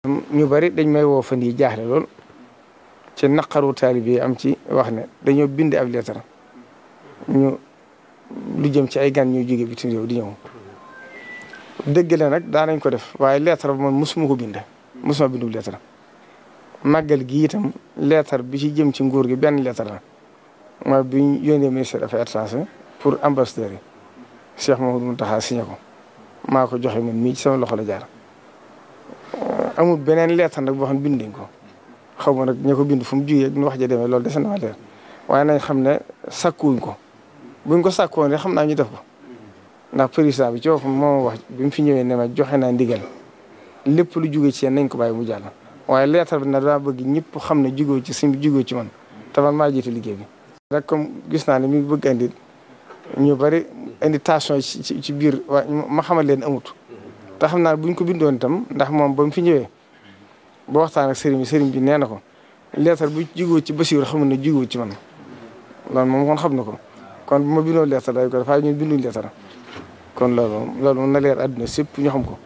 ñu bari dañ may woo fan yi jaaxle lool ci naqaru taalibe yi am ci wax ne dañoo bind ab lettre ñu lu jëm ci ay gan ñuy jóge bitim réew di ñëw dëgg la nag daa nañ ko def waaye lettre ba man mosuma ko bind mosuma bindu lettre màggal gi itam lettre bi ci jëm ci nguur gi benn lettre la mooy bi ñu yónnee ministère des Affaires étrangères pour ambassadeur yi Cheikh Mouhamadou Mountakha signé ko maa ko joxe man mii ci sama loxo la jaar amul beneen lettre nag boo xam ne bind nañ ko xaw ma nag ña ko bind fu mu jugee ñu wax ja demee loolu des na ma leer waaye nañ xam ne sakkuwuñ ko buñ ko sakkoon rek xam naa ñu def ko ndax président bi ci boppam moo wax bi mu fi ñëwee ne ma joxe naa ndigal lépp lu jugee ci yéen nañ ko bàyyi mu jàll. waaye lettre bi nag daa bëgg ñëpp xam ne jugee ci suñ jugee ci man te man maa jiite liggéey bi. rek comme gis naa ne mi ngi bëgg indi ñu bari indi tension ci biir waaye ma xamal leen amut. te xam naa buñ ko bindoon itam ndax moom ba mu fi ñëwee ba waxtaan ak sëriñ bi nee na ko lettre bu jugoo ci Basiir xamul ne jugoo ci man loolu moom kon xam na ko kon bu ma bindoon lettre day ko def waaye ñun binduñ lettre kon loolu moom na leer àdduna sépp ñu xam ko.